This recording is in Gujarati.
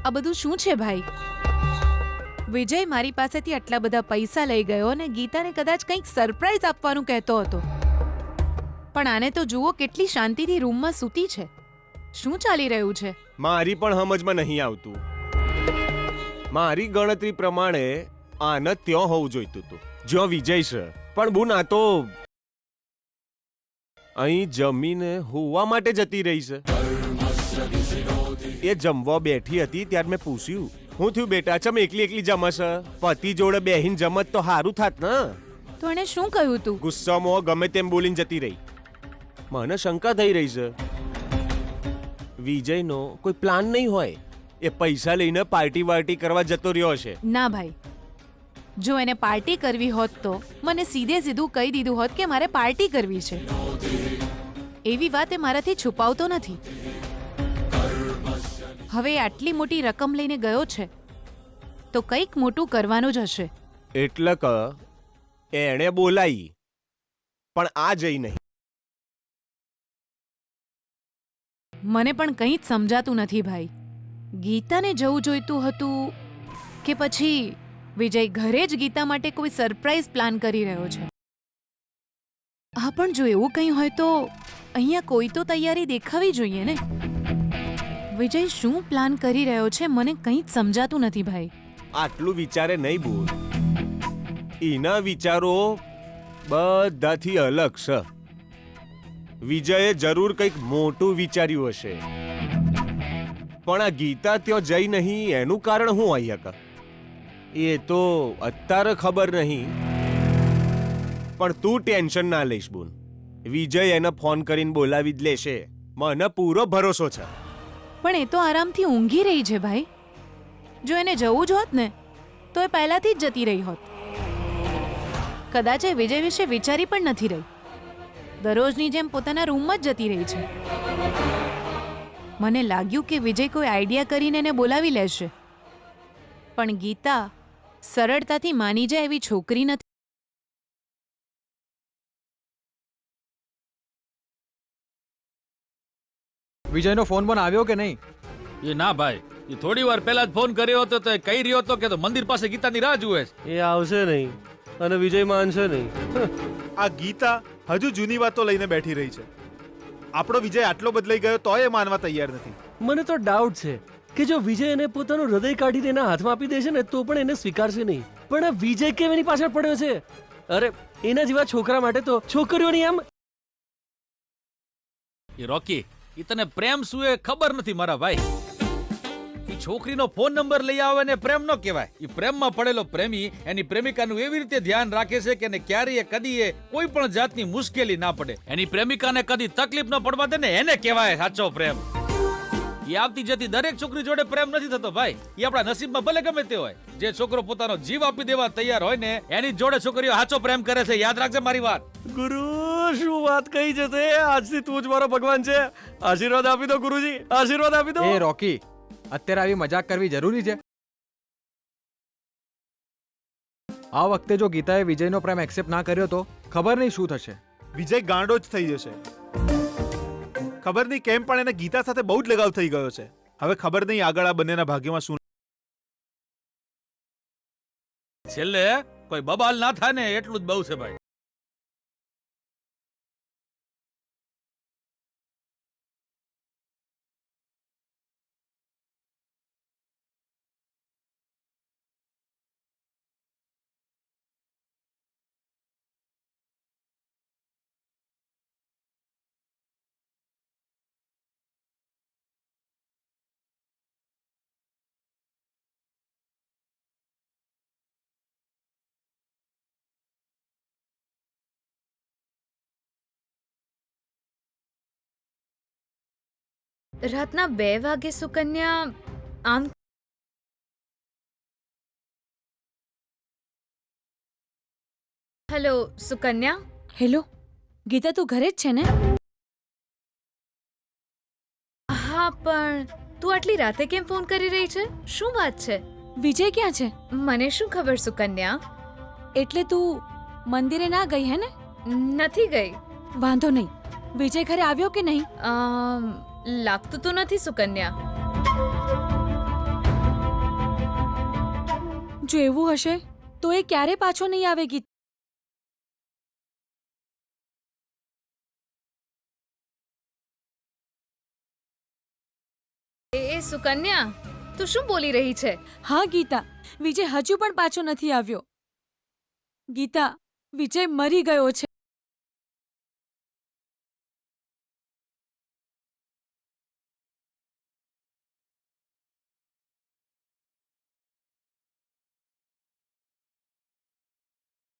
આ બધું શું છે ભાઈ? વિજય મારી પાસેથી આટલા બધા પૈસા લઈ ગયો અને ગીતાને કદાચ કંઈક સરપ્રાઈઝ આપવાનું કહેતો હતો, પણ આને તો જુઓ કેટલી શાંતિથી રૂમમાં સૂતી છે. શું ચાલી રહ્યું છે? મારી પણ સમજમાં નહીં આવતું. મારી ગણતરી પ્રમાણે આને ત્યાં હોવું જોઈતું હતું જ્યાં વિજય છે, પણ બુન આ તો અહીં જમીને હોવા માટે જતી રહી છે. એ જમવા બેઠી હતી ત્યારે મેં પૂછ્યું, હું થયું બેટા, ચમ એકલી એકલી જમસ? પતિ જોડે બેહીને જમત તો સારું થાત ને. તો એણે શું કહ્યું તું? ગુસ્સામાં ગમે તેમ બોલીને જતી રહી. મને શંકા થઈ રહી છે વિજયનો કોઈ પ્લાન નહીં હોય. એ પૈસા લઈને પાર્ટી વાર્ટી કરવા જતો રહ્યો હશે. ના ભાઈ, જો એને પાર્ટી કરવી હોત તો મને સીધે સીધું કહી દીધું હોત કે મારે પાર્ટી કરવી છે. એવી વાત એ મારાથી છુપાવતો નથી. હવે આટલી મોટી રકમ લઈને ગયો છે તો કંઈક મોટું કરવાનું જ હશે. એટલે કે એણે બોલાઈ પણ આ જઈ નહીં. મને પણ કંઈ જ સમજાતું નથી ભાઈ. ગીતાને જવું જોઈતું હતું કે પછી વિજય ઘરે જ ગીતા માટે કોઈ સરપ્રાઈઝ પ્લાન કરી રહ્યો છે? હા, પણ જો એવું કંઈ હોય તો અહીંયા કોઈ તો તૈયારી દેખાવી જોઈએ ને. વિજય શું પ્લાન કરી રહ્યો છે મને કંઈ જ સમજાતું નથી ભાઈ. આટલું વિચારે નહીં બોલ. એના વિચારો બધાથી અલગ છે. વિજયે જરૂર કંઈક મોટું વિચાર્યું હશે, પણ આ ગીતા ત્યાં જઈ નહીં એનું કારણ શું હોય શકે? એ તો અત્યારે ખબર નહીં, પણ તું ટેન્શન ના લઈશ બોન. વિજય એને ફોન કરીને બોલાવી જ લેશે, મને પૂરો ભરોસો છે. પણ એ તો આરામથી ઊંઘી રહી છે ભાઈ. જો એને જવું જ હોત ને તો એ પહેલાથી જ જતી રહી હોત. કદાચ એ વિજય વિશે વિચારી પણ નથી રહી. દરરોજની જેમ પોતાના રૂમમાં જ જતી રહી છે. મને લાગ્યું કે વિજય કોઈ આઈડિયા કરીને એને બોલાવી લેશે, પણ ગીતા સરળતાથી માની જાય એવી છોકરી નથી. વિજયનો ફોન પણ આવ્યો કે નહીં? એ ના ભાઈ, એ થોડી વાર પહેલા જ ફોન કર્યો હતો તો એ કહી રહ્યો હતો કે તો મંદિર પાસે ગીતાની રાહ જુએ છે. એ આવશે નહીં અને વિજય માનશે નહીં. આ ગીતા હજુ જૂની વાતો લઈને બેઠી રહી છે. આપણો વિજય આટલો બદલાઈ ગયો તોય એ માનવા તૈયાર નથી. મને તો ડાઉટ છે કે જો વિજય એને પોતાનું હૃદય કાઢીને એના હાથમાં આપી દેશે ને તો પણ એને સ્વીકારશે નહીં. પણ આ વિજય કેમ એની પાછળ પડ્યો છે? અરે એના જેવા છોકરા માટે તો છોકરીઓની આમ. એ રોકી, એ તને પ્રેમ શું એ ખબર નથી મારા ભાઈ. એ છોકરીનો ફોન નંબર લઈ આવે ને પ્રેમ ન કહેવાય. એ પ્રેમમાં પડેલો પ્રેમી એની પ્રેમિકાનું એવી રીતે ધ્યાન રાખે છે કે ક્યારેય કદી કોઈ પણ જાતની મુશ્કેલી ના પડે. એની પ્રેમિકાને કદી તકલીફ ન પડવા દે ને એને કહેવાય સાચો પ્રેમ. એ આવતી જતી દરેક છોકરી જોડે પ્રેમ નથી થતો ભાઈ. એ આપણા નસીબમાં ભલે ગમે તે હોય. જે છોકરો પોતાનો જીવ આપી દેવા તૈયાર હોય ને એની જોડે છોકરીઓ સાચો પ્રેમ કરે છે. યાદ રાખજે મારી વાત. ગુરુ શું વાત કહી છે તે? આજથી તું જ મારો ભગવાન છે. આશીર્વાદ આપી દો ગુરુજી, આશીર્વાદ આપી દો. એ રોકી, અત્યારે આવી મજાક કરવી જરૂરી છે? આ વખતે જો ગીતાએ વિજયનો પ્રેમ એક્સેપ્ટ ના કર્યો તો ખબર નહીં શું થશે. વિજય ગાંડો જ થઈ જશે. ખબર નહીં કેમ પણ એને ગીતા સાથે બહુ જ લગાવ થઈ ગયો છે. હવે ખબર નહીં આગળ આ બંનેના ભાગ્યમાં શું. છેલ્લે કોઈ બબાલ ના થાય ને એટલું જ બહુ છે ભાઈ. રાતના 2 વાગે સુકન્યા આમ. હેલો સુકન્યા. હેલો ગીતા, તું ઘરે જ છે ને? હા, પણ તું આટલી રાતે કેમ ફોન કરી રહી છે? શું વાત છે? વિજય ક્યાં છે? મને શું ખબર સુકન્યા. એટલે તું મંદિરે ના ગઈ હે ને? નથી ગઈ. વાંધો નહીં. વિજય ઘરે આવ્યો કે નહીં? લાગતું તો નથી સુકન્યા. જો એવું હશે તો એ ક્યારે પાછો નહીં આવે ગીતા. એ સુકન્યા, તું શું બોલી રહી છે? હા ગીતા, વિજય હજુ પણ પાછો નથી આવ્યો. ગીતા, વિજય મરી ગયો છે.